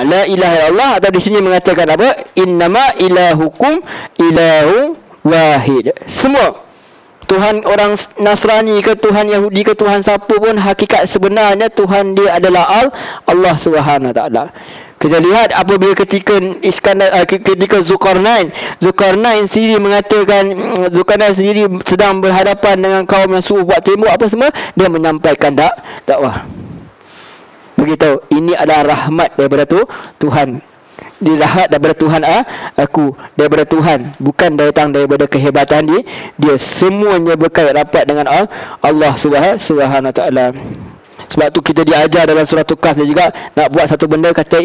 La ilaha illallah, atau di sini mengatakan apa? Innama ilahukum ilahu wahid. Semua Tuhan orang Nasrani ke, Tuhan Yahudi ke, Tuhan siapa pun, hakikat sebenarnya Tuhan dia adalah Allah Subhanahu Wa Taala. Kita lihat apabila ketika ketika Zulkarnain sendiri mengatakan, Zulkarnain sendiri sedang berhadapan dengan kaum yang suruh buat tembok apa semua, dia menyampaikan dakwah. Begitu, ini adalah rahmat daripada Tuhan. Dilihat daripada Tuhan aku, daripada Tuhan, bukan datang daripada kehebatan dia. Semuanya berkait rapat dengan Allah Subhanahu Wa Taala. Sebab tu kita diajar dalam surah Kahf juga, nak buat satu benda kata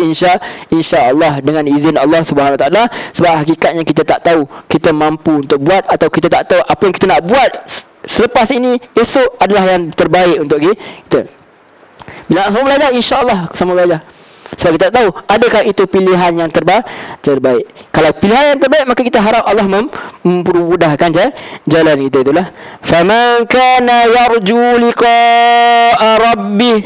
insya-Allah, dengan izin Allah Subhanahu Wa Taala. Sebab hakikatnya kita tak tahu kita mampu untuk buat, atau kita tak tahu apa yang kita nak buat selepas ini, esok adalah yang terbaik untuk kita. Bila sama belajar, insya-Allah sama belajar. Sebab kita tak tahu adakah itu pilihan yang terbaik. Kalau pilihan yang terbaik, maka kita harap Allah mempermudahkan jalan itu. Itulah faman kana yarju liqa'a rabbih,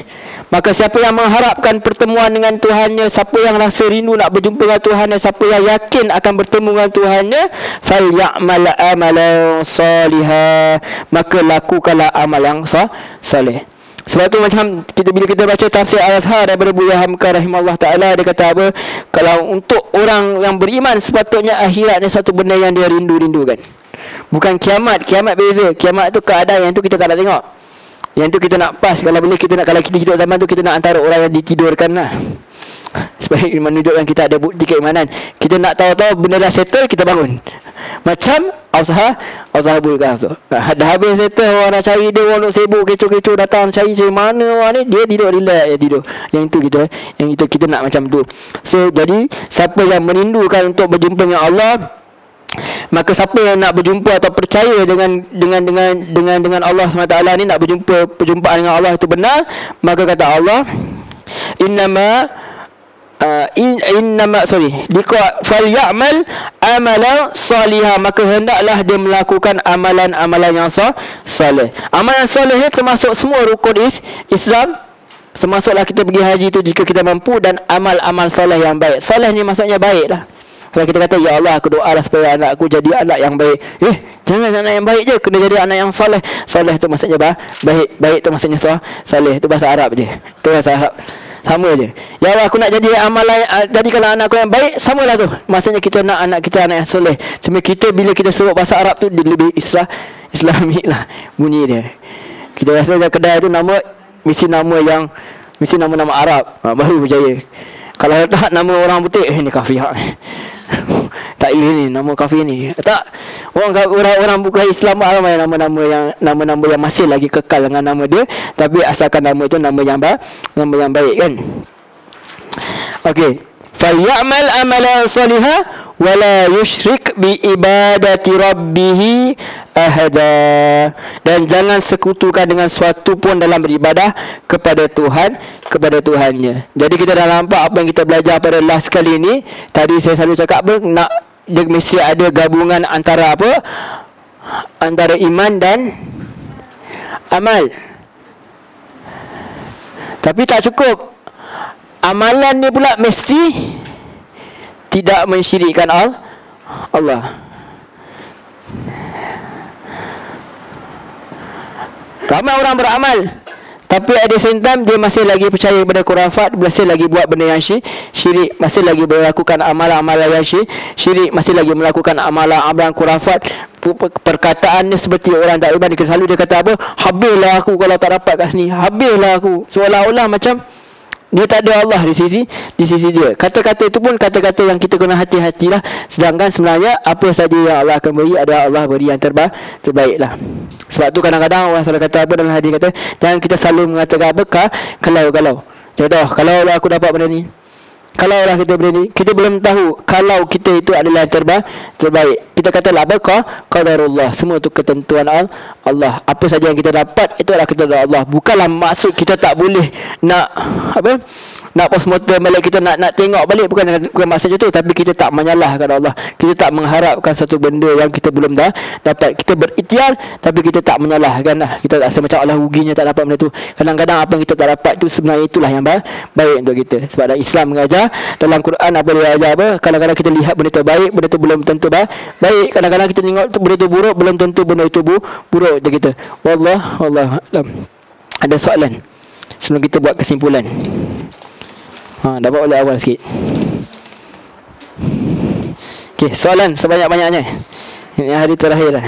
maka siapa yang mengharapkan pertemuan dengan Tuhannya, siapa yang rasa rindu nak berjumpa dengan Tuhannya, siapa yang yakin akan bertemu dengan Tuhannya, falyamal amalan salihah, maka lakukanlah amal yang soleh. Sebab tu macam bila kita baca tafsir Al-Azhar daripada Buya Hamka rahimahullah ta'ala, dia kata apa? Kalau untuk orang yang beriman, sepatutnya akhirat ni satu benda yang dia rindu-rindukan. Bukan kiamat. Kiamat beza. Kiamat tu keadaan yang tu kita tak nak tengok. Yang tu kita nak pas. Kalau kita hidup zaman tu, kita nak antara orang yang ditidurkan lah. Sebaik menunjukkan kita ada bukti keimanan. Kita nak tahu-tahu benda dah settle, kita bangun. Macam Ashabul Kahf tu. Dah habis settle, orang nak cari dia, orang nak sibuk kecoh-kecoh datang cari mana orang ni, dia tidur relax, dia tidur. Yang itu kita nak macam tu. So jadi siapa yang merindukan untuk berjumpa dengan Allah, maka siapa yang nak berjumpa atau percaya dengan Allah SWT ni, nak perjumpaan dengan Allah itu benar, maka kata Allah, falyamal amalan salihah, maka hendaklah dia melakukan amalan-amalan yang saleh. Amalan saleh ni termasuk semua rukun Islam, termasuklah kita pergi haji tu jika kita mampu, dan amal-amal saleh yang baik. Saleh ni maksudnya baik lah. Kalau kita kata, ya Allah, aku doalah supaya anak aku jadi anak yang baik. Jangan anak yang baik je, kena jadi anak yang saleh. Saleh tu maksudnya baik. Baik tu maksudnya saleh. Tu bahasa Arab je. Tu bahasa Arab. Sama je. Ya Allah, aku nak jadi amalan, jadikanlah anak aku yang baik. Samalah tu. Maksudnya kita nak anak kita anak yang soleh. Cuma kita bila kita sebut bahasa Arab tu, dia lebih Islamik lah bunyi dia. Kita rasa kedai tu mesti nama Arab, baru berjaya. Kalau tak nama orang putih, ni kafir. Tak ni nama kafir ni. Tak. Orang bukan Islam ramai nama-nama yang masih lagi kekal dengan nama dia, tapi asalkan nama itu nama yang baik kan. Okey. Falyamal amalan salihah wala yusyrik bi ibadati rabbih ahada, dan jangan sekutukan dengan suatu pun dalam beribadah kepada Tuhannya. Jadi kita dah nampak apa yang kita belajar pada last kali ni. Tadi saya selalu cakap dia mesti ada gabungan antara antara iman dan amal. Tapi tak cukup. Amalan ni pula mesti tidak mensyirikkan Allah. Ramai orang beramal, tapi at the same time dia masih lagi percaya kepada khurafat, masih lagi buat benda yang syirik, masih lagi melakukan amalan-amalan yang syirik, masih lagi melakukan amalan-amalan khurafat. Perkataannya seperti orang tak iman. Selalu dia kata apa? Habislah aku kalau tak dapat kat sini. Habislah aku. Seolah-olah macam dia tak ada Allah di sisi dia. Kata-kata itu pun kata-kata yang kita kena hati-hatilah. Sedangkan sebenarnya apa saja yang Allah akan beri adalah Allah beri yang terbaiklah. Sebab tu kadang-kadang orang selalu kata apa dalam hadis, kata jangan kita selalu mengatakan apa kalau. Contoh, kalau lah aku dapat benda ni, kalau lah kita benda ni, kita belum tahu kalau kita itu adalah terbaik. Kita katalah apa? Qadarullah. Semua itu ketentuan Allah. Apa saja yang kita dapat itu adalah ketentuan Allah. Bukanlah maksud kita tak boleh nak nak postmortem balik, kita nak tengok balik, bukan maksud itu, tapi kita tak menyalahkan Allah. Kita tak mengharapkan satu benda yang kita belum dah dapat. Kita berikhtiar tapi kita tak menyalahkan lah. Kita tak rasa macam Allah ruginya tak dapat benda tu. Kadang-kadang apa yang kita tak dapat tu sebenarnya itulah yang baik untuk kita. Sebab dalam Islam mengajar, dalam Quran apa dia ajar apa, kadang-kadang kita lihat benda tu baik, benda tu belum tentu baik. Kadang-kadang kita tengok benda tu buruk, belum tentu benda itu buruk untuk kita. Wallah. Ada soalan sebelum kita buat kesimpulan? Dapat oleh awal sikit. Okey, soalan sebanyak-banyaknya. Ini hari terakhir lah.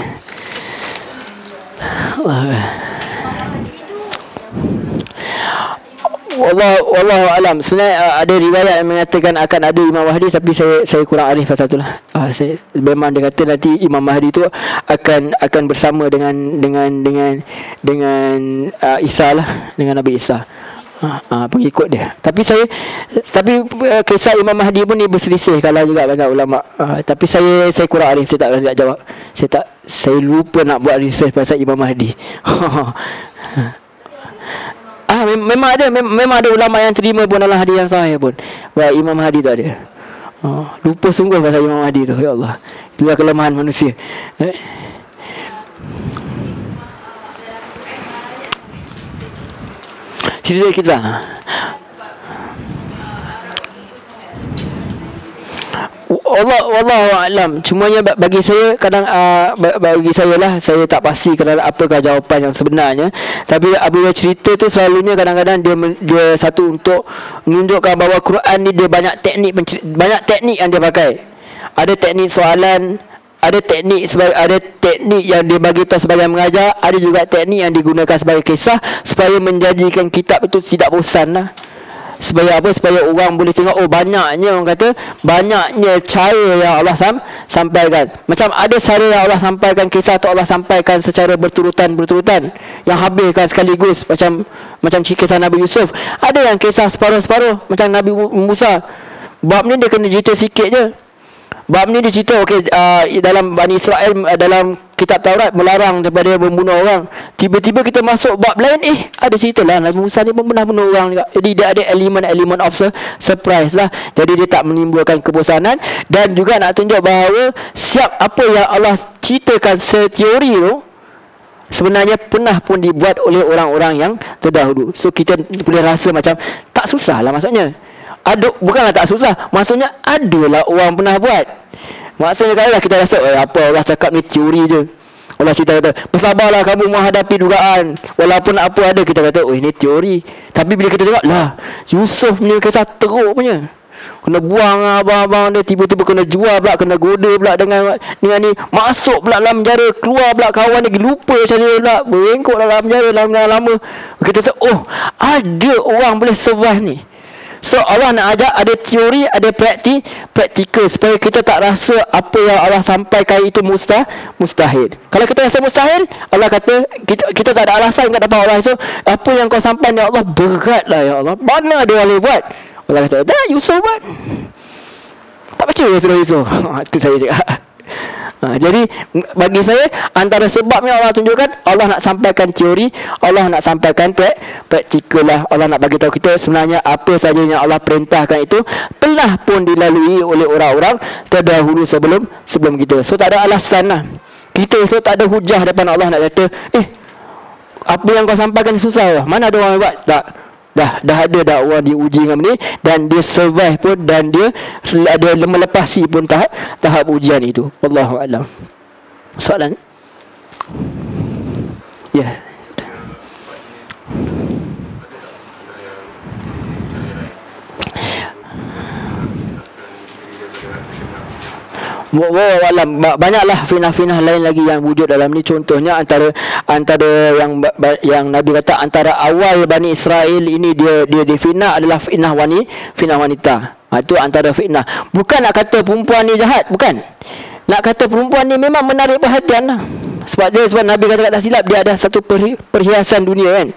Wallahu alam. Sebenarnya ada riwayat yang mengatakan akan ada Imam Mahdi, tapi saya kurang arif pasal itulah. Saya memang dia kata nanti Imam Mahdi tu akan bersama dengan Isa lah, dengan Nabi Isa. Pengikut dia. Tapi kisah Imam Mahdi pun ni berselisih kalau juga banyak ulama. Tapi saya kurang arif, saya tak nak jawab. Saya lupa nak buat research pasal Imam Mahdi. Memang ada ulama yang terima pun dalam hadis yang sahih pun bahawa Imam Mahdi tak ada. Lupa sungguh pasal Imam Mahdi tu. Ya Allah, itulah kelemahan manusia. Cerita kita. Wallahu a'lam. Cumanya bagi saya bagi saya lah, saya tak pasti kerana apakah jawapan yang sebenarnya. Tapi apabila cerita tu selalunya kadang-kadang dia satu untuk menunjukkan bahawa Quran ni dia banyak teknik yang dia pakai. Ada teknik soalan, ada teknik yang dia bagi tahu sebagai mengajar, ada juga teknik yang digunakan sebagai kisah supaya menjadikan kitab itu tidak bosan lah. Supaya apa? Supaya orang boleh tengok, banyaknya, orang kata banyaknya cara yang Allah sampaikan. Macam ada cara yang Allah sampaikan kisah tu, Allah sampaikan secara berturutan yang habiskan sekaligus, macam kisah Nabi Yusuf. Ada yang kisah separuh-separuh, macam Nabi Musa. Bab ni dia kena cerita sikit je. Bab ni dia cerita dalam Bani Israel, dalam kitab Taurat melarang daripada membunuh orang. Tiba-tiba kita masuk bab lain, ada cerita lah Nabi Musa ni pun pernah bunuh orang juga. Jadi dia ada elemen of surprise lah. Jadi dia tak menimbulkan kebosanan. Dan juga nak tunjuk bahawa siap apa yang Allah ceritakan seteori tu sebenarnya pernah pun dibuat oleh orang-orang yang terdahulu. So kita boleh rasa macam tak susah lah maksudnya. Bukanlah tak susah, maksudnya adalah orang pernah buat. Maksudnya kalau kita rasa apa Allah cakap ni teori je, Allah cerita kata bersabarlah kamu menghadapi dugaan, walaupun apa ada kita kata ini teori. Tapi bila kita tengok lah Yusuf punya kisah teruk punya, kena buang abang-abang dia, tiba-tiba kena jual pula, kena goda pula dengan ni, masuk pula dalam penjara, keluar pula kawan dia lupa macam dia pula, berengkok dalam penjara lama. Kita kata ada orang boleh survive ni. So Allah nak ajak ada teori, ada praktikal supaya kita tak rasa apa yang Allah sampaikan itu mustahil. Kalau kita rasa mustahil, Allah kata kita tak ada alasan nak dapat Allah. So apa yang kau sampaikan ya Allah beratlah ya Allah. Mana ada orang boleh buat? Allah kata dah Yusuf buat. Tak baca surah Yusuf. Itu saya cakap. Jadi bagi saya antara sebab yang Allah tunjukkan, Allah nak sampaikan teori, Allah nak sampaikan praktikal lah. Allah nak bagi tahu kita sebenarnya apa saja yang Allah perintahkan itu telah pun dilalui oleh orang-orang terdahulu sebelum kita. So tak ada alasan lah kita, so tak ada hujah depan Allah nak kata apa yang kau sampaikan susah lah. Mana ada orang buat? Tak. Dah ada orang diuji dengan ni, dan dia survive pun, dan dia ada melepasi pun tahap ujian itu. Wallahu a'lam. Soalan? Ya. Banyaklah finah-finah lain lagi yang wujud dalam ni. Contohnya antara yang Nabi kata antara awal Bani Israel ini dia difinah adalah finah wanita. Itu antara fitnah. Bukan nak kata perempuan ni jahat, bukan. Nak kata perempuan ni memang menarik perhatian lah. Sebab Nabi kata tak silap, dia ada satu perhiasan dunia kan.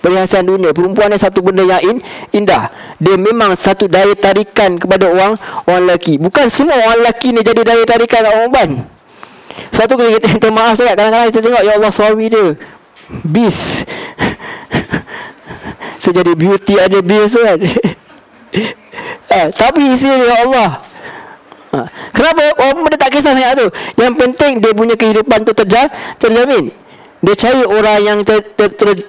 Perhiasan dunia. Perempuan ni satu benda yang indah. Dia memang satu daya tarikan kepada orang lelaki. Bukan semua orang lelaki ni jadi daya tarikan orang perempuan. Sebab tu kita minta maaf sangat. Kadang-kadang kita tengok, ya Allah suami dia beast. So jadi beauty ada beast kan. Tapi isteri dia Allah. Kenapa? Orang dia tak kisah sangat tu. Yang penting dia punya kehidupan tu terjamin. Dia cari orang yang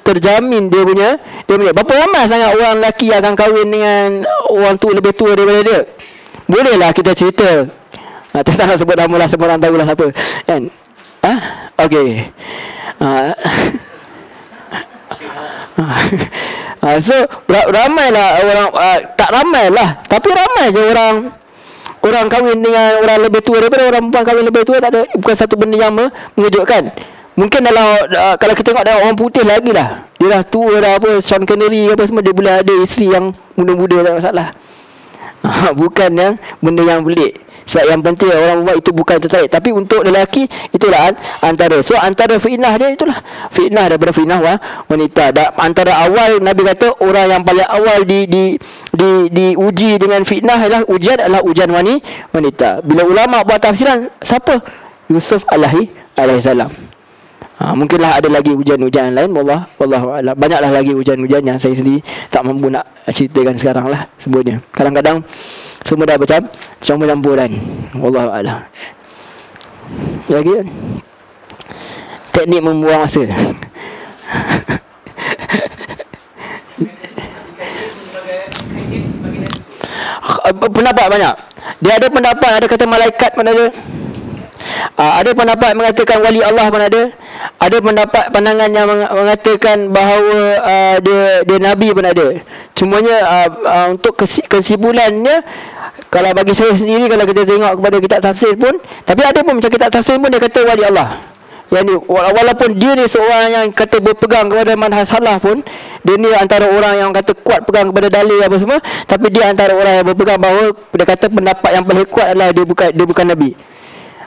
terjamin dia punya. Berapa ramai sangat orang lelaki yang akan kahwin dengan orang tu lebih tua daripada dia. Bolehlah kita cerita. Tak nak sebut nama lah, semua orang tahulah siapa kan. Okey. So ramailah orang, tak ramailah, tapi ramai je orang kahwin dengan orang lebih tua daripada orang perempuan kahwin lebih tua. Tak ada, bukan satu benda yang mengejutkan. Mungkin dalam kalau kita tengok dalam orang putih lagi lah, dia dah tua dah, apa Sean Connery apa semua, dia boleh ada isteri yang muda-muda, tak masalah. Bukan yang benda yang pelik. Sebab yang penting orang buat itu bukan tertarik. Tapi untuk lelaki itulah antara. So antara fitnah dia itulah fitnah daripada fitnah wanita. Dan antara awal Nabi kata orang yang paling awal diuji dengan fitnah adalah ujian wanita. Bila ulama buat tafsiran, siapa? Yusuf alaihissalam. Mungkinlah ada lagi ujian-ujian lain. Wallahu a'lam. Banyaklah lagi ujian-ujian yang saya sendiri tak mampu nak ceritakan sekarang lah sebutnya. Kadang-kadang semua dah campur-campuran. Wallahu a'lam. Lagi kan? Teknik membuang masa. Pendapat banyak. Dia ada pendapat, ada kata malaikat mana ada. Ada pendapat mengatakan wali Allah pun ada. Ada pendapat pandangan yang mengatakan bahawa dia nabi pun ada. Cumanya untuk kesimpulannya, kalau bagi saya sendiri, kalau kita tengok kepada kitab tafsir pun, tapi ada pun macam kitab tafsir pun dia kata wali Allah. Yang ni walaupun dia ni seorang yang kata berpegang kepada manhaj salaf pun, dia ni antara orang yang kata kuat pegang kepada dalil apa semua, tapi dia antara orang yang berpegang bahawa dia kata pendapat yang paling kuat adalah dia bukan nabi.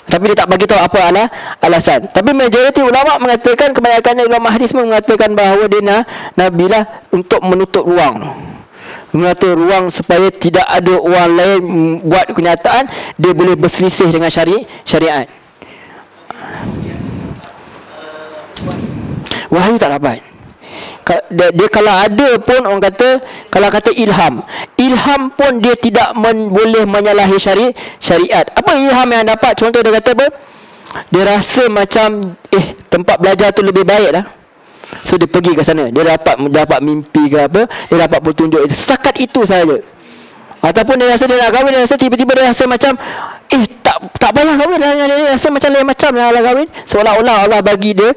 Tapi dia tak bagi tahu apa alasan. Tapi majoriti ulama mengatakan, kebanyakannya ulama hadis mengatakan bahawa dia nabi lah untuk menutup ruang. Menutup ruang supaya tidak ada orang lain buat kenyataan dia boleh berselisih dengan syariat. Wahyu tak dapat. Dia kalau ada pun orang kata, kalau kata ilham pun dia tidak boleh menyalahi syariat. Apa ilham yang dapat? Contoh dia kata apa? Dia rasa macam tempat belajar tu lebih baik lah, so dia pergi ke sana. Dia dapat mimpi ke apa, dia dapat petunjuk. Setakat itu saja. Ataupun dia rasa dia nak kahwin, dia rasa tiba-tiba dia rasa macam tak payah kahwin. Dia rasa macam lain macam nak kahwin, seolah-olah Allah bagi dia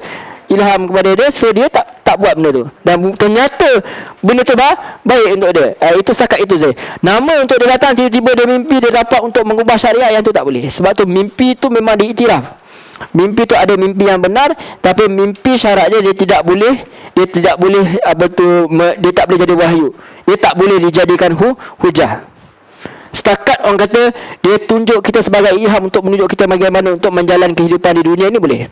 ilham kepada dia, so dia tak buat benda tu. Dan ternyata benda tu baik untuk dia. Itu setakat itu saja. Nama untuk dia datang tiba-tiba dia mimpi dia dapat untuk mengubah syariat, yang tu tak boleh. Sebab tu mimpi tu memang diiktiraf. Mimpi tu ada mimpi yang benar, tapi mimpi syaratnya dia tidak boleh dia tak boleh jadi wahyu. Dia tak boleh dijadikan hujah. Setakat orang kata dia tunjuk kita sebagai ilham untuk menunjuk kita bagaimana untuk menjalani kehidupan di dunia ni, boleh.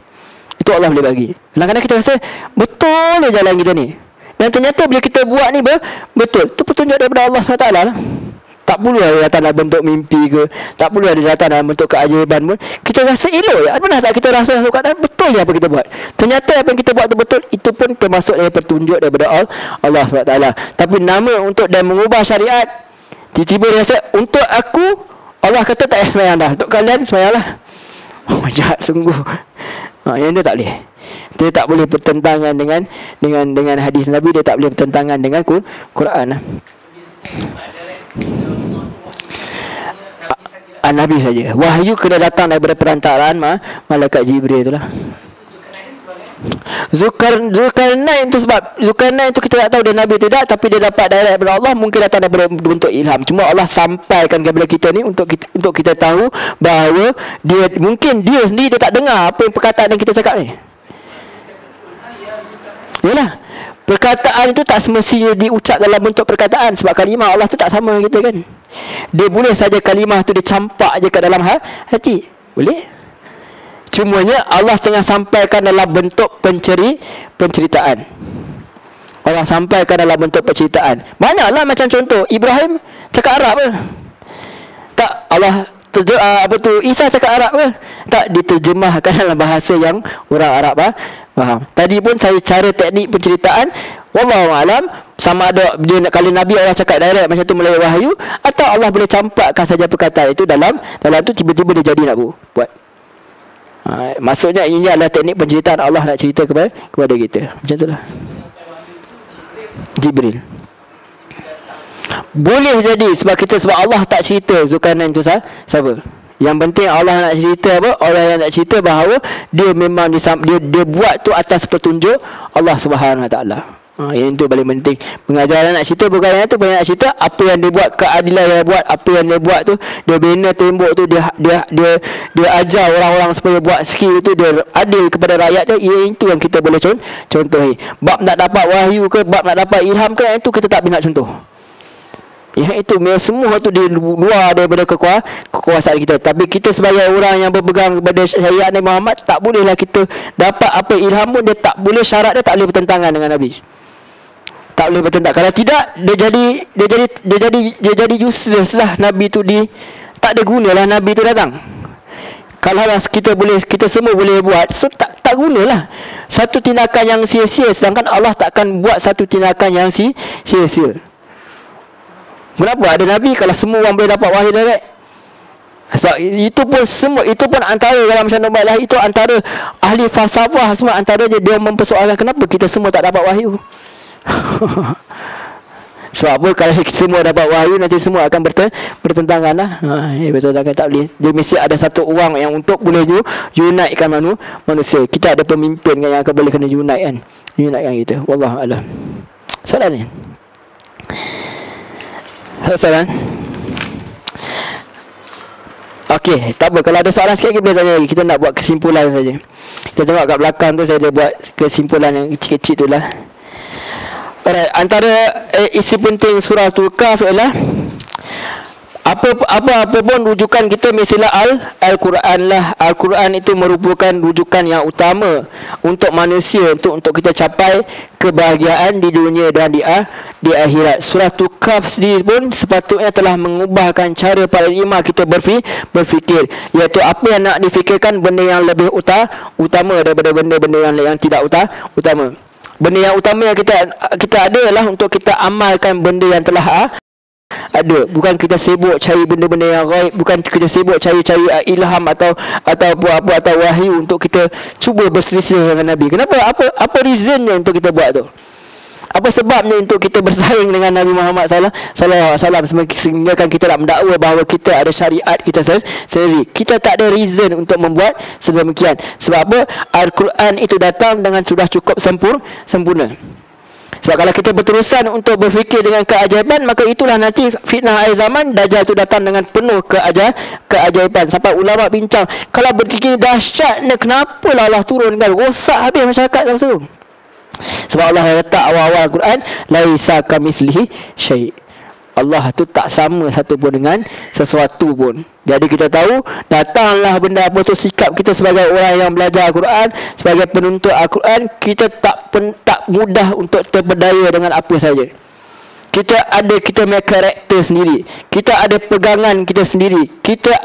Itu Allah boleh bagi. Kadang-kadang kita rasa betul je jalan kita ni, dan ternyata bila kita buat ni betul. Itu petunjuk daripada Allah SWT lah. Tak perlu ada datang dalam bentuk mimpi ke, tak perlu ada datang dalam bentuk keajaiban pun. Kita rasa elok ya. Pernah tak kita rasa keadaan betul je apa kita buat? Ternyata apa yang kita buat tu betul. Itu pun termasuk dari petunjuk daripada Allah SWT. Tapi nama untuk dan mengubah syariat, tiba-tiba dia rasa untuk aku, Allah kata tak payah semayang dah, untuk kalian semayang lah. Jahat sungguh. Yang dia tak boleh. Dia tak boleh bertentangan dengan hadis Nabi. Dia tak boleh bertentangan dengan Quran. Nabi saja. Wahyu kena datang daripada perantaraan malaikat Jibril itulah. Zulkarnain itu, sebab Zulkarnain itu kita tak tahu dia Nabi tidak, tapi dia dapat daripada Allah, mungkin datang daripada bentuk ilham. Cuma Allah sampaikan kepada kita ni untuk kita tahu bahawa mungkin dia sendiri dia tak dengar apa yang perkataan yang kita cakap ni. Yalah, perkataan itu tak semestinya diucap dalam bentuk perkataan, sebab kalimah Allah tu tak sama dengan kita kan. Dia boleh saja kalimah tu dicampak je kat dalam hati. Boleh. Cumanya Allah tengah sampaikan dalam bentuk penceritaan. Allah sampaikan dalam bentuk penceritaan. Banyaklah macam contoh Ibrahim cakap Arab ke? Tak. Allah Isa cakap Arab ke? Tak, diterjemahkan dalam bahasa yang orang Arab faham. Tadi pun saya cara teknik penceritaan, Wallahu alam, sama ada dia nak, kalau Nabi Allah cakap direct macam tu melalui wahyu, atau Allah boleh campakkan saja perkataan itu dalam tu, tiba-tiba dia jadi nak buat. Maksudnya ini adalah teknik penceritaan Allah nak cerita kepada kita. Macam itulah. Jibril boleh jadi sebab Allah tak cerita Zulkarnain tu siapa. Yang penting Allah nak cerita apa? Allah yang nak cerita bahawa dia memang dia buat tu atas petunjuk Allah Subhanahu Wa Taala. Yang itu paling penting. Pengajaran nak cerita bukan yang tu, bukan nak cerita apa yang dia buat, keadilan yang dia buat, apa yang dia buat tu, dia bina tembok tu, dia ajar orang-orang supaya buat skill tu, dia adil kepada rakyat dia. Itu yang kita boleh contohi. Bab nak dapat wahyu ke, bab nak dapat ilham ke, itu kita tak nak contoh. Yang itu semua tu di luar daripada kekuasaan kita. Tapi kita sebagai orang yang berpegang kepada syariat Nabi Muhammad, tak bolehlah kita dapat apa ilham pun, dia tak boleh, syarat dia tak boleh bertentangan dengan Nabi. Tak boleh bertentang. Kalau tidak, dia jadi useless lah. Nabi tu tak ada gunalah Nabi tu datang. Kalau kita semua boleh buat, so tak gunalah. Satu tindakan yang sia-sia, sedangkan Allah takkan buat satu tindakan yang sia-sia. Kenapa ada Nabi kalau semua orang boleh dapat wahyu direct? Sebab itu pun antara dalam Syarah lah, itu antara ahli falsafah semua, antara dia mempersoalkan kenapa kita semua tak dapat wahyu. Sebab apa? Kalau kita semua dapat wahyu, nanti semua akan bertentangan lah. Bertentangan, tak boleh. Dia mesti ada satu orang yang untuk boleh unitekan manusia. Kita ada pemimpin yang akan boleh kena unitekan kita. Wallahu a'lam. Soalan ni. Soalan. Okey, tak apa. Kalau ada soalan sikit kita boleh tanya lagi. Kita nak buat kesimpulan saja. Kita tengok kat belakang tu, saya ada buat kesimpulan yang kecil-kecil tu lah. Alright, antara isi penting surah Al-Kahf ialah apa pun rujukan kita mestilah Al-Quran lah. Al-Quran itu merupakan rujukan yang utama untuk manusia, untuk kita capai kebahagiaan di dunia dan di akhirat. Surah Al-Kahf sendiri pun sepatutnya telah mengubahkan cara paradigma kita berfikir, iaitu apa yang nak difikirkan benda yang lebih utama daripada benda-benda yang tidak utama. Benda yang utama yang kita ada adalah untuk kita amalkan benda yang telah ada. Bukan kita sibuk cari benda-benda yang gaib, bukan kita sibuk cari ilham atau apa atau wahyu untuk kita cuba berselisih dengan Nabi. Kenapa? Apa reasonnya untuk kita buat tu? Apa sebabnya untuk kita bersaing dengan Nabi Muhammad sallallahu alaihi wasallam, sehingga kan kita nak mendakwa bahawa kita ada syariat kita sendiri. Kita tak ada reason untuk membuat sedemikian. Sebab apa? Al-Quran itu datang dengan sudah cukup sempurna. Sebab kalau kita berterusan untuk berfikir dengan keajaiban, maka itulah nanti fitnah akhir zaman. Dajjal itu datang dengan penuh keajaiban. Sampai ulama bincang, kalau berfikir dahsyatnya, kenapalah Allah turunkan, rosak habis masyarakat dalam situ. Sebab Allah letak awal-awal Al-Quran, laisa kamitslihi syai'. Allah tu tak sama satu pun dengan sesuatu pun. Jadi kita tahu, datanglah benda apa tu, sikap kita sebagai orang yang belajar Al-Quran, sebagai penuntut Al-Quran, kita tak mudah untuk terpedaya dengan apa saja. Kita punya karakter sendiri. Kita ada pegangan kita sendiri. Kita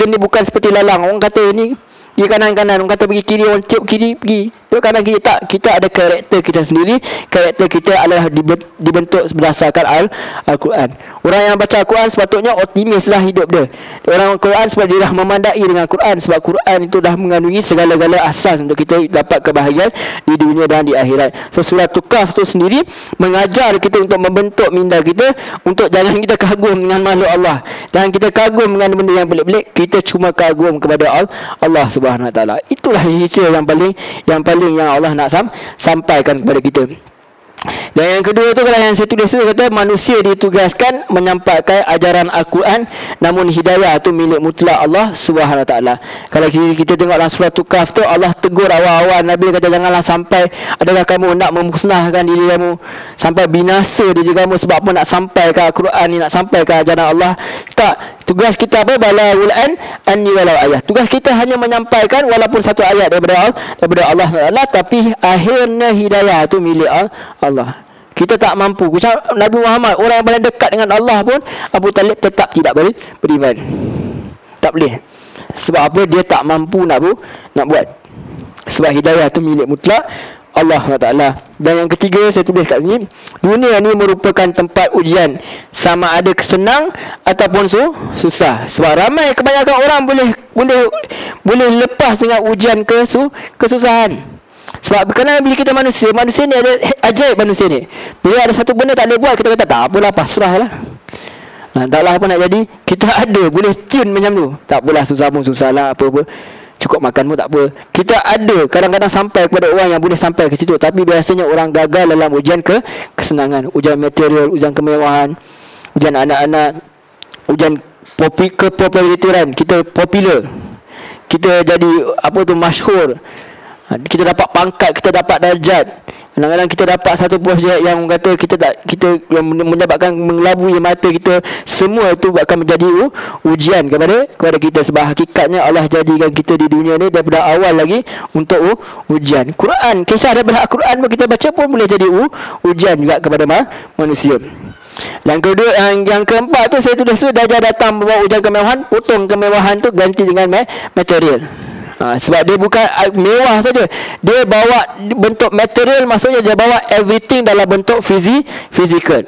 ni bukan seperti lalang. Orang kata ni dia kanan-kanan, orang kata pergi kiri, orang cep kiri, pergi dia kanan kiri. Tak, kita ada karakter kita sendiri. Karakter kita adalah dibentuk berdasarkan Al-Quran. Orang yang baca Al-Quran sepatutnya optimislah hidup dia. Orang Al-Quran sebab dia dah memandai dengan Al-Quran, sebab Al-Quran itu dah mengandungi segala-gala asas untuk kita dapat kebahagiaan di dunia dan di akhirat. So surah Al-Kahf tu sendiri mengajar kita untuk membentuk minda kita, untuk jangan kita kagum dengan makhluk Allah, jangan kita kagum dengan benda yang pelik-pelik, kita cuma kagum kepada Allah Subhanahu Wa Taala. Itulah cerita yang paling yang Allah nak sampaikan kepada kita. Dan yang kedua tu, kalau yang saya tulis tu kata manusia ditugaskan menyampaikan ajaran Al-Quran, namun hidayah tu milik mutlak Allah Subhanahu Wa Taala. Kalau kita tengok dalam surah Al-Kahf tu, Allah tegur awal-awal Nabi, kata janganlah sampai adakah kamu nak memusnahkan diri kamu, sampai binasa diri kamu sebab apa nak sampaikan Al-Quran ni, nak sampaikan ajaran Allah. Tak, tugas kita apa? Balaghul anni walau ayat. Tugas kita hanya menyampaikan walaupun satu ayat daripada Allah Taala, tapi akhirnya hidayah tu milik Allah. Kita tak mampu. Macam Nabi Muhammad, orang yang paling dekat dengan Allah pun, Abu Talib tetap tidak beriman. Tak boleh. Sebab apa? Dia tak mampu nak buat. Sebab hidayah tu milik mutlak Allah SWT. Dan yang ketiga saya tulis kat sini, dunia ni merupakan tempat ujian, sama ada senang ataupun susah. Sebab ramai kebanyakan orang boleh lepas dengan ujian kesusahan. Sebab kerana bila kita manusia ni ada ajaib manusia ni. Bila ada satu benda tak boleh buat, kita kata tak apalah, pasrah lah. Taklah apa nak jadi. Kita ada boleh tune macam tu. Tak apalah, susah pun susah lah, apa-apa, cukup makan pun tak apa. Kita ada kadang-kadang sampai kepada orang yang boleh sampai ke situ. Tapi biasanya orang gagal dalam ujian kesenangan, ujian material, ujian kemewahan, ujian anak-anak, ujian kepopularitan. Kita popular, kita jadi masyhur, kita dapat pangkat, kita dapat darjat. Kadang-kadang kita dapat satu projek yang kata kita yang menyebabkan mengelabui mata kita. Semua itu akan menjadi ujian kepada kita. Sebab hakikatnya Allah jadikan kita di dunia ni daripada awal lagi untuk ujian. Quran, kisah daripada Al-Quran kita baca pun boleh jadi ujian juga kepada manusia. Yang kedua, yang keempat tu saya tulis tu, Dajjal datang membawa ujian kemewahan, potong kemewahan tu ganti dengan material. Sebab dia bukan mewah saja, dia bawa bentuk material, maksudnya dia bawa everything dalam bentuk fizikal.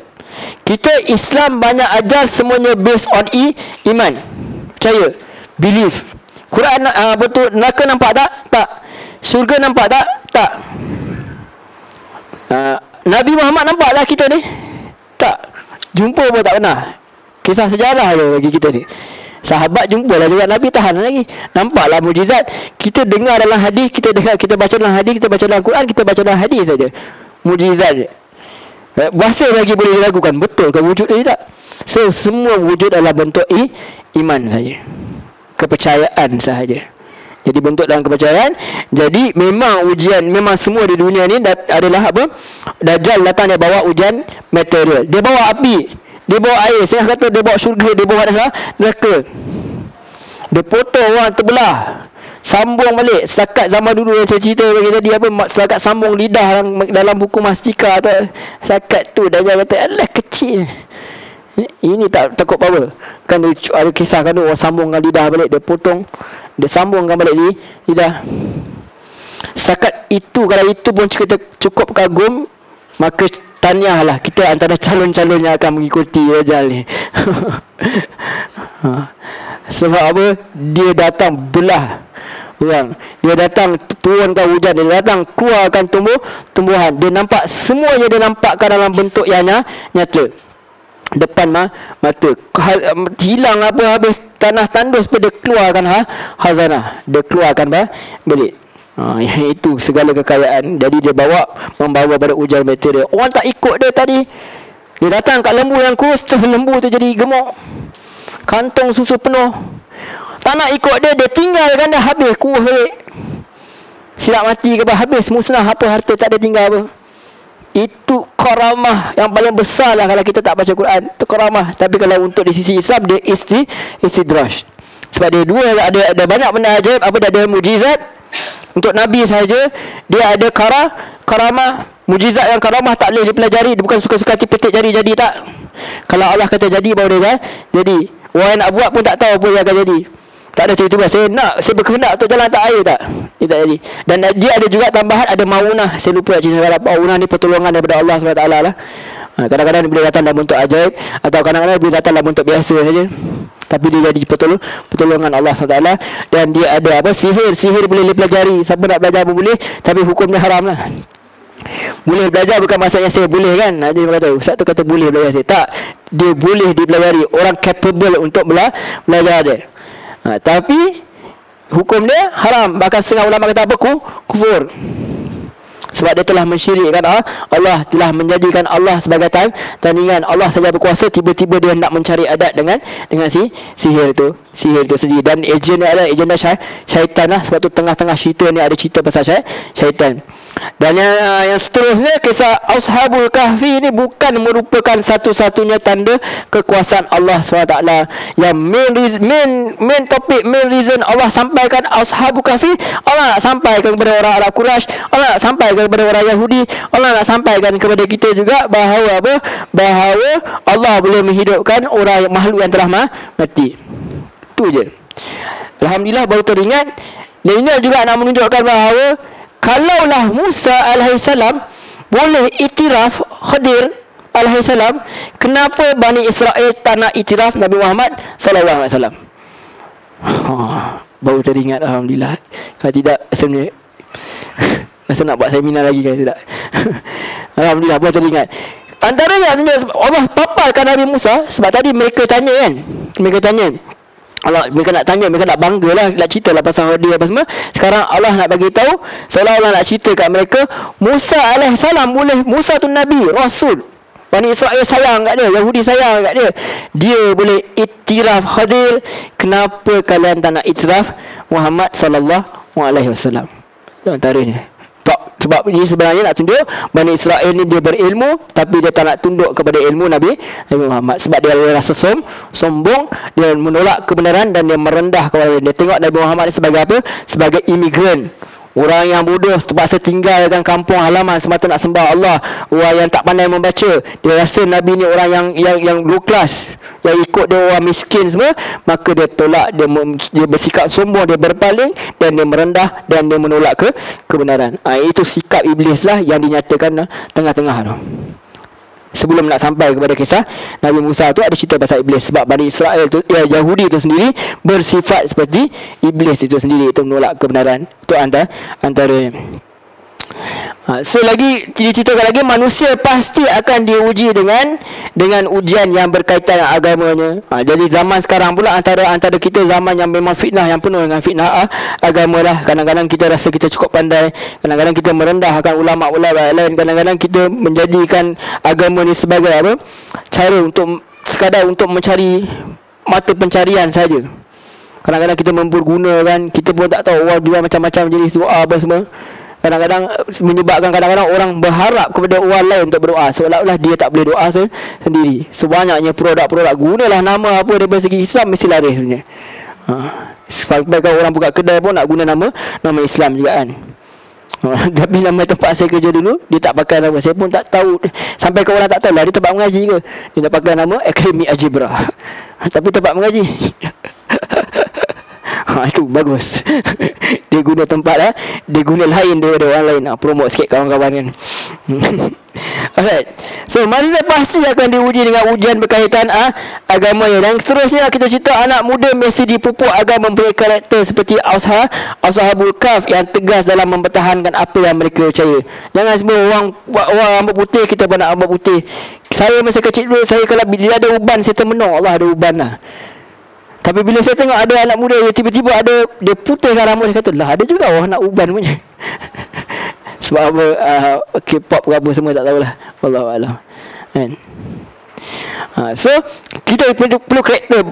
Kita Islam banyak ajar semuanya based on iman, percaya, belief. Quran betul, neraka nampak tak? Tak. Syurga nampak tak? Tak. Nabi Muhammad nampak lah kita ni? Tak. Jumpa pun tak pernah. Kisah sejarah je bagi kita ni. Sahabat jumpalah juga, Nabi tahan lagi. Nampaklah mujizat. Kita dengar dalam hadis, kita baca dalam hadis, kita baca dalam Quran, kita baca dalam hadis saja. Mujizat. Bahasa lagi boleh dilakukan. Betul ke wujud tadi tak? So semua wujud dalam bentuk iman saja, kepercayaan sahaja. Jadi bentuk dalam kepercayaan. Jadi memang ujian, memang semua di dunia ni adalah apa? Dajjal datang, dia bawa ujian material. Dia bawa api, dia bawa air, saya kata dia bawa syurga, dia bawa neraka. Dia potong orang, terbelah, sambung balik. Setakat zaman dulu yang saya cerita bagi tadi, setakat sambung lidah dalam buku Mastika tu. Setakat tu Dajjal kata, alah kecil, ini tak takut power. Kan ada kisah kan orang sambungkan lidah balik, dia potong, dia sambungkan balik di lidah. Setakat itu, kalau itu pun kita cukup kagum, maka tahniahlah, kita antara calon-calon yang akan mengikuti Dajjal ni. Sebab apa? Dia datang belah orang, dia datang turunkan hujan, dia datang keluarkan tumbuhan. Dia nampak semuanya, dia nampakkan dalam bentuk yang nyata depan mata. Hilang apa, habis tanah tandus pun dia keluarkan hazanah, dia keluarkan balik. Itu segala kekayaan. Jadi dia membawa pada ujian material. Orang tak ikut dia tadi. Dia datang kat lembu yang kurus tu, lembu tu jadi gemuk, kantong susu penuh. Tak nak ikut dia, dia tinggalkan dia, habis kurus balik. Silap mati ke apa, habis musnah, apa harta tak ada tinggal apa. Itu karamah yang paling besar lah kalau kita tak baca Quran. Itu karamah. Tapi kalau untuk di sisi Islam, dia istidraj. Sebab dia dua, ada banyak benda ajaib. Dia ada mujizat. Untuk Nabi sahaja dia ada karamah, mujizat yang karamah tak boleh dipelajari. Dia bukan suka-suka petik jari jadi, tak. Kalau Allah kata jadi, baru dia jadi. Orang nak buat pun tak tahu apa yang akan jadi. Tak ada tiba-tiba saya berkehendak untuk jalan tak air, tak. Dia tak jadi. Dan dia ada juga tambahan, ada maunah. Saya lupa cerita maunah ni pertolongan daripada Allah SWT lah. Kadang-kadang dia boleh datang dalam bentuk ajaib, atau kadang-kadang boleh datang dalam bentuk biasa saja. Tapi dia jadi pertolongan Allah SWT. Dan dia ada sihir boleh dipelajari. Siapa nak belajar pun boleh, tapi hukumnya haram lah. Boleh belajar bukan maksudnya saya boleh kan. Dia kata, Ustaz tu kata boleh belajar saya. Tak, dia boleh dipelajari. Orang capable untuk belajar dia. Tapi hukum dia haram. Bahkan setengah ulama kata apa? Kufur. Sebab dia telah mensyirikkan Allah, telah menjadikan Allah sebagai tandingan. Allah saja berkuasa, tiba-tiba dia nak mencari adat dengan sihir itu sendiri. Dan ejen dia adalah ejen syaitan lah. Sebab tu tengah-tengah cerita ni ada cerita pasal syaitan. Dan yang seterusnya, kisah Ashabul Kahfi ni bukan merupakan satu-satunya tanda kekuasaan Allah SWT. Yang main topik, main reason Allah sampaikan Ashabul Kahfi, Allah nak sampaikan kepada orang Arab Quraisy, Allah nak sampaikan kepada orang Yahudi, Allah nak sampaikan kepada kita juga bahawa Allah boleh menghidupkan orang makhluk yang telah mati. Itu je. Alhamdulillah baru teringat. Dan ini juga nak menunjukkan bahawa kalaulah Musa alaihissalam boleh iktiraf Khadir alaihissalam, kenapa Bani Israel tak nak iktiraf Nabi Muhammad sallallahu alaihi wasallam? Baru teringat, alhamdulillah. Kalau tidak sebenarnya rasa nak buat seminar lagi kan tidak. Alhamdulillah baru teringat. Antaranya Allah paparkan Nabi Musa sebab tadi mereka tanya kan. Mereka tanya Allah, mereka nak tanya, mereka nak bangga lah, nak cerita lah pasal Khadir apa semua. Sekarang Allah nak bagi tahu, seolah-olah nak cerita kat mereka, Musa alaihissalam boleh, Musa tu Nabi, Rasul. Bani Israel sayang kat dia, Yahudi sayang kat dia. Dia boleh iktiraf Khadir. Kenapa kalian tak nak iktiraf Muhammad sallallahu alaihi wasallam? Antaranya. Sebab ini sebenarnya nak tunjuk Bani Israel ni dia berilmu, tapi dia tak nak tunduk kepada ilmu Nabi Muhammad. Sebab dia rasa sombong, dia menolak kebenaran dan dia merendah kepada dia. Tengok Nabi Muhammad ni sebagai apa? Sebagai imigran, orang yang bodoh, terpaksa tinggalkan kampung halaman semata nak sembah Allah. Orang yang tak pandai membaca. Dia rasa Nabi ni orang yang low class, yang ikut dia orang miskin semua. Maka dia tolak, dia bersikap sombong, dia berpaling dan dia merendah dan dia menolak kebenaran. Itu sikap iblis lah yang dinyatakan tengah-tengah tu. Sebelum nak sampai kepada kisah Nabi Musa tu, ada cerita pasal iblis. Sebab Bani Israel tu, Yahudi tu sendiri bersifat seperti iblis itu sendiri, itu menolak kebenaran. Itu antara so lagi diceritakan lagi, manusia pasti akan diuji dengan ujian yang berkaitan dengan agamanya. Jadi zaman sekarang pula antara kita zaman yang memang fitnah, yang penuh dengan fitnah agama lah. Kadang-kadang kita rasa kita cukup pandai, kadang-kadang kita merendahkan ulama-ulama lain, kadang-kadang kita menjadikan agama ni sebagai apa, cara untuk sekadar untuk mencari mata pencarian saja. Kadang-kadang kita mempergunakan, kita pun tak tahu orang jual macam-macam jenis doa apa semua. Kadang-kadang menyebabkan kadang-kadang orang berharap kepada orang lain untuk berdoa, seolah-olah dia tak boleh doa sendiri. Sebanyaknya produk-produk, gunalah nama apa daripada segi Islam mesti laris sebenarnya. Sampai kalau orang buka kedai pun nak guna nama Islam juga kan. Tapi nama tempat saya kerja dulu, dia tak pakai nama, saya pun tak tahu. Sampai ke orang tak tahu lah dia tempat mengaji ke. Dia tak pakai nama Akademi Algebra, tapi tempat mengaji. Itu bagus. Dia guna tempat lah, dia guna lain daripada orang lain. Promote sikit kawan-kawan kan. Alright. So manusia pasti akan diuji dengan ujian berkaitan agamanya. Dan seterusnya kita cerita anak muda mesti dipupuk agar mempunyai karakter seperti Ashabul Kahf yang tegas dalam mempertahankan apa yang mereka percaya. Jangan semua orang rambut putih kita pun nak rambut putih. Saya masa kecil dulu, saya kalau bila ada uban saya termenung, Allah ada uban lah. Tapi bila saya tengok ada anak muda yang tiba-tiba ada, dia putihkan rambut, dia kata lah ada juga orang nak uban punya. Sebab apa, K-pop ke apa semua tak tahulah, wallahualam kan. So kita perlu karakter.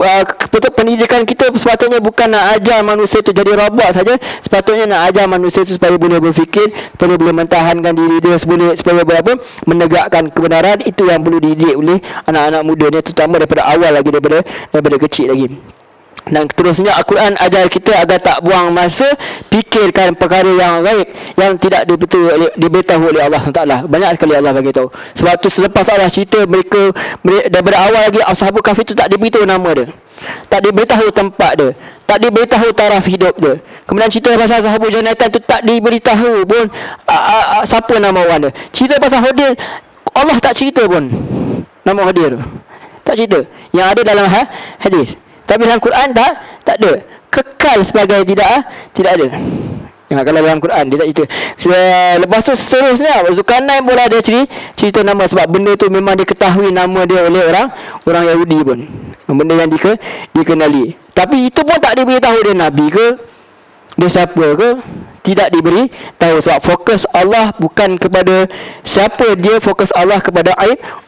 Pendidikan kita sepatutnya bukan nak ajar manusia tu jadi robot saja. Sepatutnya nak ajar manusia tu supaya boleh berfikir, supaya boleh mentahankan diri dia, supaya berapa menegakkan kebenaran. Itu yang perlu dididik oleh anak-anak muda ni, terutama daripada awal lagi, daripada kecil lagi. Dan terusnya Al-Quran ajar kita agar tak buang masa fikirkan perkara yang gaib, yang tidak diberitahu oleh Allah SWT. Banyak sekali Allah bagi tahu. Sebab tu selepas Allah cerita mereka daripada awal lagi, Ashabul Kahf itu tak diberitahu nama dia, tak diberitahu tempat dia, tak diberitahu taraf hidup dia. Kemudian cerita pasal Ashabul Jannatan tu tak diberitahu pun siapa nama orang dia. Cerita pasal Khadir, Allah tak cerita pun nama Khadir tu, tak cerita. Yang ada dalam hadis, tapi dalam Quran tak ada. Kekal sebagai tidak ada. Kalau dalam Quran dia tak cerita. Lepas tu seterusnya Zulkarnain pun ada cerita nama, sebab benda tu memang diketahui nama dia oleh orang Yahudi pun. Benda yang dikenali. Tapi itu pun tak diberitahu dia Nabi ke, dia siapa ke, tidak diberi tahu. Sebab fokus Allah bukan kepada siapa dia, fokus Allah kepada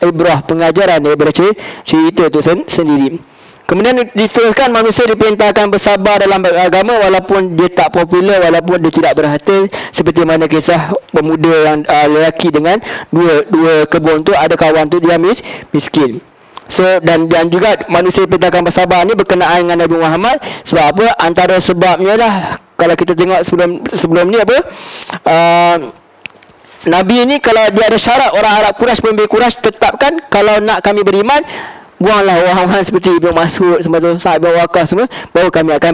ibrah, pengajaran daripada cerita tu sendiri. Kemudian diteruskan manusia diperintahkan bersabar dalam beragama walaupun dia tak popular, walaupun dia tidak berharta. Seperti mana kisah pemuda yang lelaki dengan dua kebun tu, ada kawan tu dia miskin. So dan juga manusia diperintahkan bersabar ni berkenaan dengan Nabi Muhammad. Sebab apa? Antara sebabnya lah, kalau kita tengok sebelum ni apa, Nabi ni kalau dia ada syarat, orang Arab Quraisy, pemimpin Quraisy tetapkan kalau nak kami beriman, buanglah orang-orang seperti Ibnu Mas'ud, semua tu, Sa'ad bin Waqqas semua, baru kami akan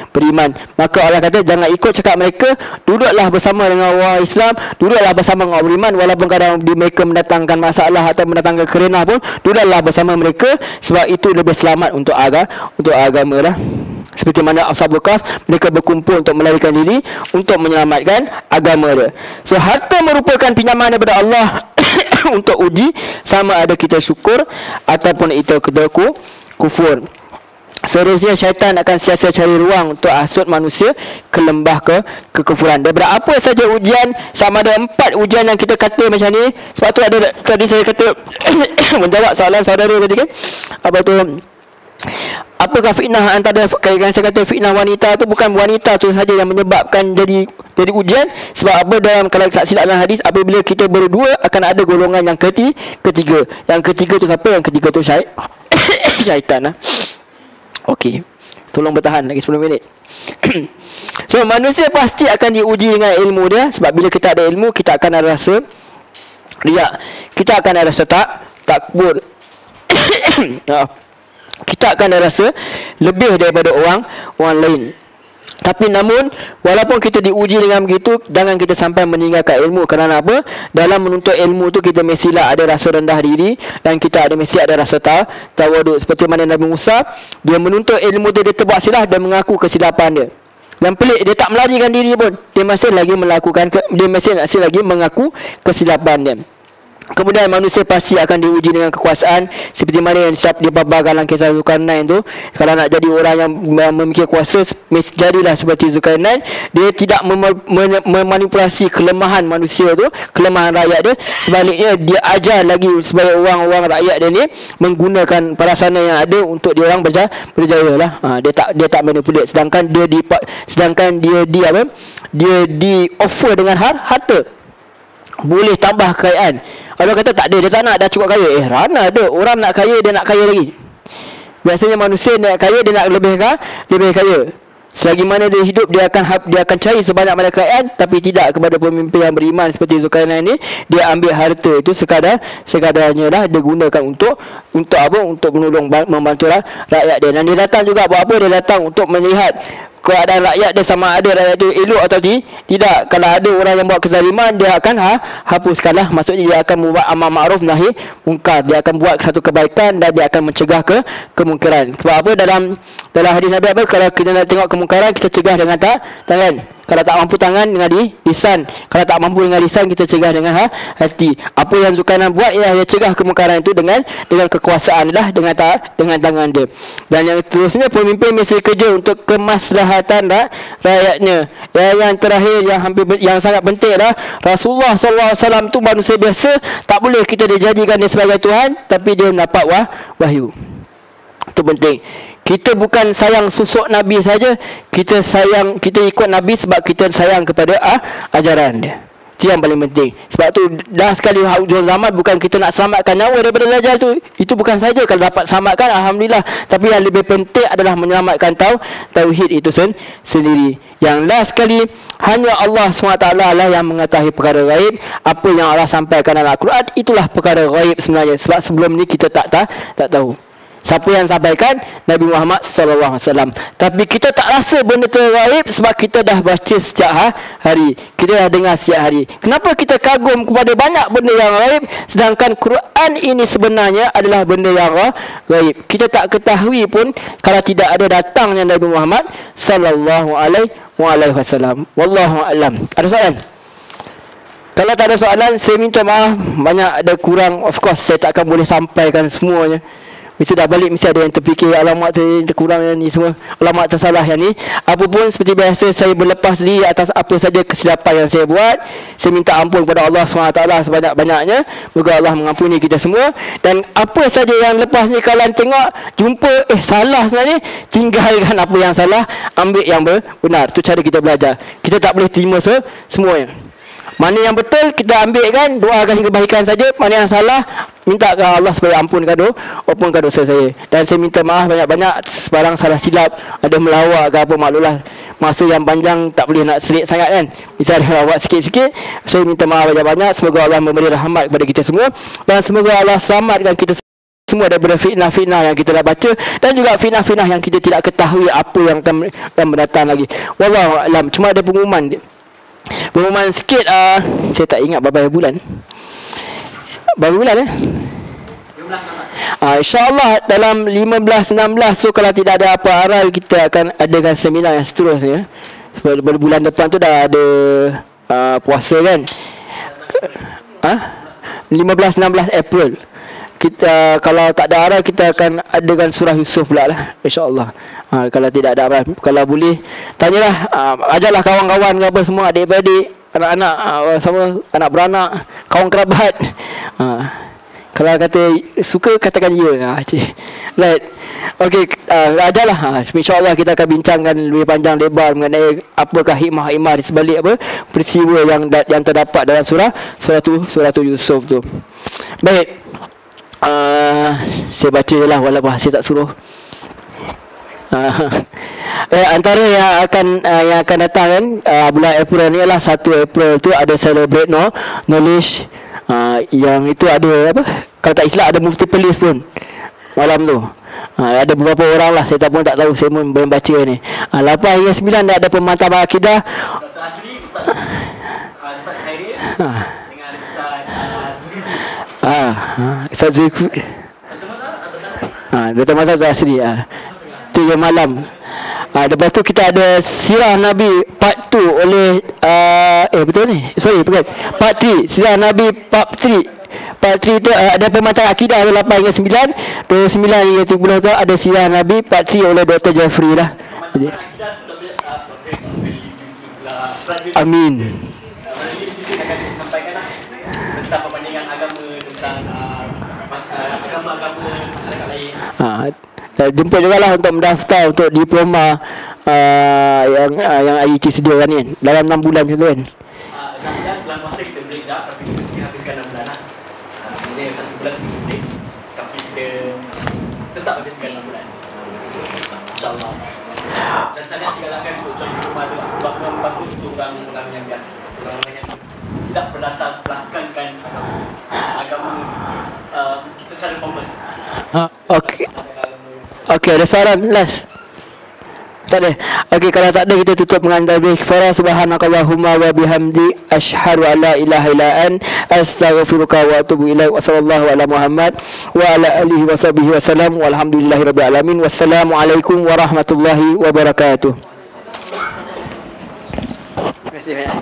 beriman. Maka Allah kata jangan ikut cakap mereka, duduklah bersama dengan orang Islam, duduklah bersama dengan orang beriman, walaupun kadang mereka mendatangkan masalah atau mendatangkan kerenah pun, duduklah bersama mereka, sebab itu lebih selamat untuk agama lah. Seperti mana Ashabul Kahf, mereka berkumpul untuk melarikan diri untuk menyelamatkan agama dia. So harta merupakan pinjaman daripada Allah untuk uji sama ada kita syukur ataupun kita kufur. Seterusnya syaitan akan siasa cari ruang untuk hasut manusia ke lembah kekufuran. Daripada apa saja ujian, sama ada 4 ujian yang kita kata macam ni. Sebab tu ada tadi saya kata menjawab soalan saudara tadi kan, apa tu, apakah fitnah antara, yang saya kata fitnah wanita tu bukan wanita tu saja yang menyebabkan jadi ujian. Sebab apa, dalam, kalau tak silap dalam hadis, apabila kita berdua akan ada golongan yang ketiga. Yang ketiga tu siapa? Yang ketiga tu syaitan lah. Okey, tolong bertahan lagi 10 minit. So manusia pasti akan diuji dengan ilmu dia. Sebab bila kita ada ilmu, kita akan ada rasa riak, kita akan ada rasa takbur. Kita akan ada rasa lebih daripada orang lain. Tapi namun, walaupun kita diuji dengan begitu, jangan kita sampai meninggalkan ilmu. Kerana apa? Dalam menuntut ilmu tu kita mestilah ada rasa rendah diri, dan kita mesti ada rasa tawaduk. Seperti mana Nabi Musa, dia menuntut ilmu dia terbuat silap dan mengaku kesilapan dia. Yang pelik, dia tak melarikan diri pun, dia masih lagi mengaku kesilapan dia. Kemudian manusia pasti akan diuji dengan kekuasaan, seperti mana yang dipaparkan dalam kisah Zulkarnain tu. Kalau nak jadi orang yang memiliki kuasa, jadilah seperti Zulkarnain. Dia tidak memanipulasi kelemahan manusia tu, kelemahan rakyat dia. Sebaliknya dia ajar lagi supaya orang-orang rakyat dia ni menggunakan prasarana yang ada untuk dia orang berjaya lah. Dia tak manipulate. Sedangkan dia di offer dengan harta, boleh tambah kekayaan. Orang kata tak ada, dia tak nak, dah cukup kaya. Rana ada orang nak kaya, dia nak kaya lagi. Biasanya manusia nak kaya, dia nak lebih kaya. Selagi mana dia hidup, dia akan cari sebanyak-banyak kekayaan, tapi tidak kepada pemimpin yang beriman seperti Zulkarnain ini. Dia ambil harta itu sekadarnya lah, dia gunakan untuk apa? Untuk menolong, membantu rakyat dia. Dan dia datang juga buat apa? Dia datang untuk melihat keadaan rakyat dia, sama ada rakyat itu elok atau tidak. Kalau ada orang yang buat kezaliman, dia akan hapuskanlah. Maksudnya dia akan membuat amar ma'ruf nahi mungkar. Dia akan buat satu kebaikan dan dia akan mencegah kemungkaran. Sebab apa, dalam hadis Nabi apa, kalau kita nak tengok kemungkaran, kita cegah dengan tangan. Kalau tak mampu tangan, dengan lisan. Kalau tak mampu dengan lisan, kita cegah dengan hati. Apa yang Zulkarnain buat, ialah dia cegah kemungkaran itu dengan kekuasaan lah, dengan tangan dia. Dan yang seterusnya, pemimpin mesti kerja untuk kemaslahatan rakyatnya. Yang terakhir, yang sangat penting adalah Rasulullah SAW tu manusia biasa, tak boleh kita dijadikan dia sebagai Tuhan, tapi dia mendapat wahyu. Itu penting. Kita bukan sayang susuk Nabi saja, kita ikut Nabi sebab kita sayang kepada ajaran dia. Itu yang paling penting. Sebab tu dah sekali hujung zaman, bukan kita nak selamatkan nyawa daripada Dajjal tu. Itu bukan saja, kalau dapat selamatkan alhamdulillah, tapi yang lebih penting adalah menyelamatkan tauhid itu sendiri. Yang last sekali, hanya Allah SWT lah yang mengetahui perkara gaib. Apa yang Allah sampaikan dalam Al-Quran, itulah perkara gaib sebenarnya. Sebab sebelum ni kita tak tahu. Siapa yang sampaikan? Nabi Muhammad SAW. Tapi kita tak rasa benda tu gaib sebab kita dah baca setiap hari, kita dah dengar setiap hari. Kenapa kita kagum kepada banyak benda yang gaib, sedangkan Quran ini sebenarnya adalah benda yang gaib? Kita tak ketahui pun kalau tidak ada datangnya Nabi Muhammad SAW. Wallahu a'lam. Ada soalan? Kalau tak ada soalan, saya minta maaf, banyak ada kurang. Of course saya tak akan boleh sampaikan semuanya. Mesti dah balik, mesti ada yang terfikir alamat terkurang yang ni semua, alamat tersalah yang ni. Apapun, seperti biasa, saya berlepas diri atas apa saja kesilapan yang saya buat. Saya minta ampun kepada Allah SWT sebanyak-banyaknya. Moga Allah mengampuni kita semua. Dan apa saja yang lepas ni kalian tengok, jumpa salah sebenarnya, tinggalkan apa yang salah, ambil yang benar. Tu cara kita belajar. Kita tak boleh terima semuanya. Mana yang betul kita ambil kan, doakan kebaikan saja. Mana yang salah, minta ke Allah supaya ampunkan dosa saya. Dan saya minta maaf banyak-banyak sebarang salah silap, ada melawak ke apa, maklumlah masa yang panjang tak boleh nak selit sangat kan. Misalnya melawak sikit-sikit, saya minta maaf banyak-banyak. Semoga Allah memberi rahmat kepada kita semua, dan semoga Allah selamatkan kita semua daripada fitnah-fitnah yang kita dah baca, dan juga fitnah-fitnah yang kita tidak ketahui apa yang akan mendatang lagi. Wallahu a'lam. Cuma ada pengumuman sikit. Saya tak ingat berapa bulan. Berapa bulan InsyaAllah dalam 15-16. So kalau tidak ada apa aral, kita akan adakan seminar yang seterusnya. Pada bulan depan tu dah ada puasa kan. 15-16 April. Kita kalau tak ada aral, kita akan adakan surah Yusuf pula lah, insyaAllah. Kalau tidak ada aral, kalau boleh tanyalah, ajarlah kawan-kawan ke apa semua, adik-beradik, anak-anak, sama anak beranak, kawan kerabat. Kalau kata suka, katakan ya. Right. Okey, ajarlah. InsyaAllah kita akan bincangkan lebih panjang lebar mengenai apakah hikmah-hikmah di sebalik apa peristiwa yang terdapat dalam surah Yusuf tu. Baik. Saya baca je lah walaupun saya tak suruh. Antara yang akan datang kan, bulan April ni ialah 1 April tu ada celebrate knowledge. Yang itu ada apa, kalau tak silap ada multiple list pun malam tu. Ada beberapa orang lah, saya tak tahu, saya pun belum baca ni. 8 hingga 9 dah ada pemantapan akidah. Dr. Asri, Ustaz Khairi dengan Ustaz Zulkifli. Dr. Mazhar Dr. Asri. Tu yang malam. Lepas tu kita ada Sirah Nabi Part 2 oleh betul ni? Sorry, bukan. Part 3, Sirah Nabi Part 3. Part 3 tu ada pematang akidah 8 hingga 9. 29 hingga 30 tu ada Sirah Nabi Part 3 oleh Dr. Jeffrey lah. Jadi, amin. Tentang perbandingan agama, tentang agama-agama masyarakat lain. Jumpa juga lah untuk mendaftar untuk diploma yang IET sediakan ni dalam 6 bulan macam tu kan. 6 bulan, bulan masa kita break dah, tapi kita mesti habiskan 6 bulan lah. Kemudian 1 bulan kita break, tapi kita tetap habiskan 6 bulan, InsyaAllah. Dan saya tinggalkan untuk join diploma tu lah, sebab memang bagus untuk orang-orang yang biasa, orang-orang yang tidak berlatar belakangkan agama secara formal. Okey, ada soalan last? Tak ada. Okey, kalau tak ada kita tutup dengan tasbih kifara. Subhanakallahumma wa bihamdi asyhadu an la ilaha illa anta astaghfiruka wa atubu ilaik. Wa sallallahu ala Muhammad wa ala alihi wa sahbihi wasallam. Walhamdulillahirabbil alamin. Wassalamualaikum warahmatullahi wabarakatuh. Terima kasih banyak.